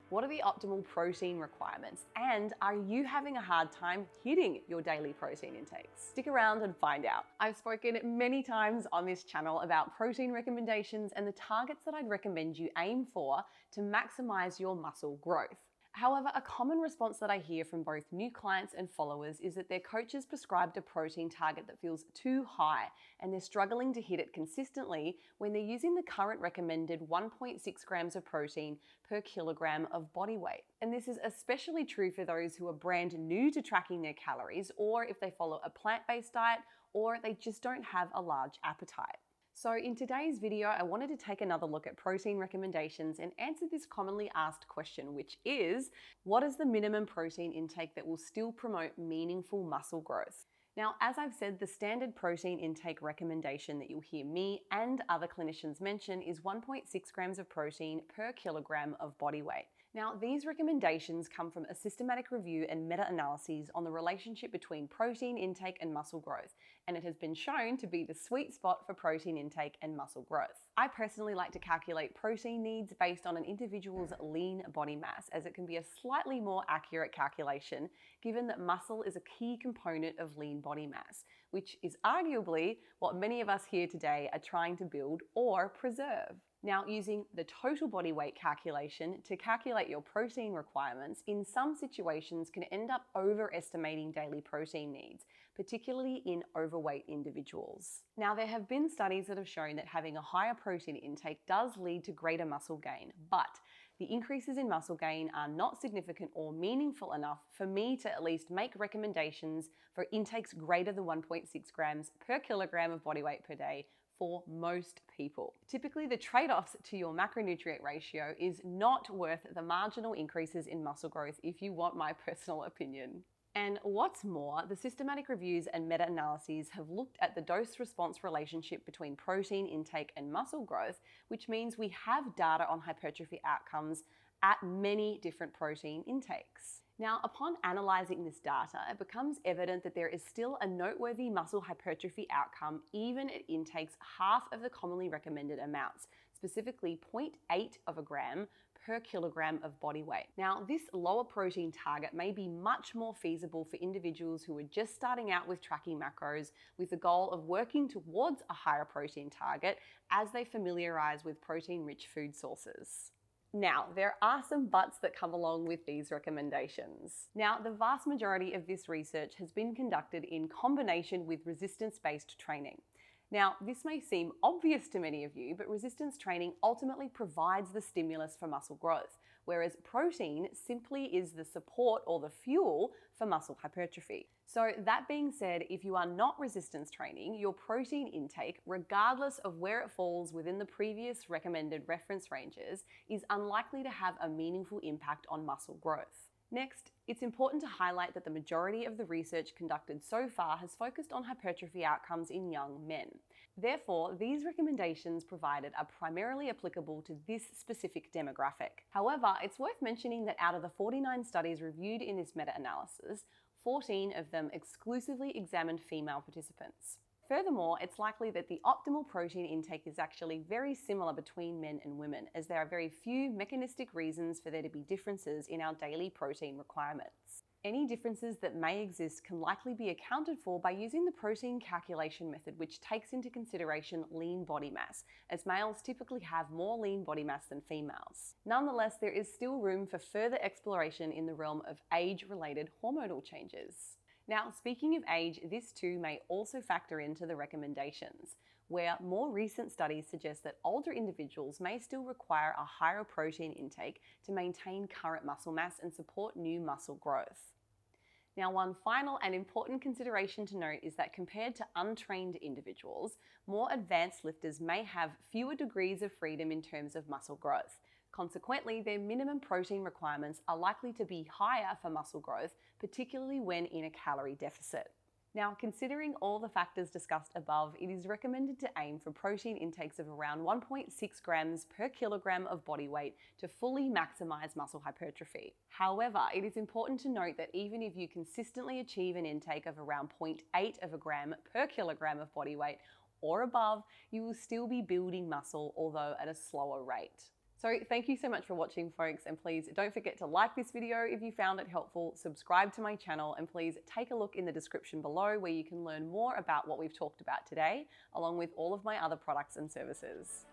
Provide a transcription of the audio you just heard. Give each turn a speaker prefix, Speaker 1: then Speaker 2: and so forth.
Speaker 1: What are the optimal protein requirements? And are you having a hard time hitting your daily protein intakes? Stick around and find out. I've spoken many times on this channel about protein recommendations and the targets that I'd recommend you aim for to maximize your muscle growth. However, a common response that I hear from both new clients and followers is that their coaches prescribed a protein target that feels too high and they're struggling to hit it consistently when they're using the current recommended 1.6 grams of protein per kilogram of body weight. And this is especially true for those who are brand new to tracking their calories, or if they follow a plant-based diet, or they just don't have a large appetite. So in today's video, I wanted to take another look at protein recommendations and answer this commonly asked question, which is, what is the minimum protein intake that will still promote meaningful muscle growth? Now, as I've said, the standard protein intake recommendation that you'll hear me and other clinicians mention is 1.6 grams of protein per kilogram of body weight. Now, these recommendations come from a systematic review and meta-analyses on the relationship between protein intake and muscle growth, and it has been shown to be the sweet spot for protein intake and muscle growth. I personally like to calculate protein needs based on an individual's lean body mass, as it can be a slightly more accurate calculation, given that muscle is a key component of lean body mass, which is arguably what many of us here today are trying to build or preserve. Now, using the total body weight calculation to calculate your protein requirements in some situations can end up overestimating daily protein needs, particularly in overweight individuals. Now, there have been studies that have shown that having a higher protein intake does lead to greater muscle gain, but the increases in muscle gain are not significant or meaningful enough for me to at least make recommendations for intakes greater than 1.6 grams per kilogram of body weight per day for most people. Typically, the trade-offs to your macronutrient ratio is not worth the marginal increases in muscle growth, if you want my personal opinion. And what's more, the systematic reviews and meta-analyses have looked at the dose-response relationship between protein intake and muscle growth, which means we have data on hypertrophy outcomes at many different protein intakes. Now, upon analyzing this data, it becomes evident that there is still a noteworthy muscle hypertrophy outcome even at intakes half of the commonly recommended amounts, specifically 0.8 of a gram per kilogram of body weight. Now, this lower protein target may be much more feasible for individuals who are just starting out with tracking macros with the goal of working towards a higher protein target as they familiarize with protein-rich food sources. Now, there are some buts that come along with these recommendations. Now, the vast majority of this research has been conducted in combination with resistance-based training. Now, this may seem obvious to many of you, but resistance training ultimately provides the stimulus for muscle growth, whereas protein simply is the support or the fuel for muscle hypertrophy. So that being said, if you are not resistance training, your protein intake, regardless of where it falls within the previous recommended reference ranges, is unlikely to have a meaningful impact on muscle growth. Next, it's important to highlight that the majority of the research conducted so far has focused on hypertrophy outcomes in young men. Therefore, these recommendations provided are primarily applicable to this specific demographic. However, it's worth mentioning that out of the 49 studies reviewed in this meta-analysis, 14 of them exclusively examined female participants. Furthermore, it's likely that the optimal protein intake is actually very similar between men and women, as there are very few mechanistic reasons for there to be differences in our daily protein requirements. Any differences that may exist can likely be accounted for by using the protein calculation method, which takes into consideration lean body mass, as males typically have more lean body mass than females. Nonetheless, there is still room for further exploration in the realm of age-related hormonal changes. Now, speaking of age, this too may also factor into the recommendations, where more recent studies suggest that older individuals may still require a higher protein intake to maintain current muscle mass and support new muscle growth. Now, one final and important consideration to note is that compared to untrained individuals, more advanced lifters may have fewer degrees of freedom in terms of muscle growth. Consequently, their minimum protein requirements are likely to be higher for muscle growth, particularly when in a calorie deficit. Now, considering all the factors discussed above, it is recommended to aim for protein intakes of around 1.6 grams per kilogram of body weight to fully maximize muscle hypertrophy. However, it is important to note that even if you consistently achieve an intake of around 0.8 of a gram per kilogram of body weight or above, you will still be building muscle, although at a slower rate. So thank you so much for watching, folks, and please don't forget to like this video if you found it helpful, subscribe to my channel, and please take a look in the description below where you can learn more about what we've talked about today, along with all of my other products and services.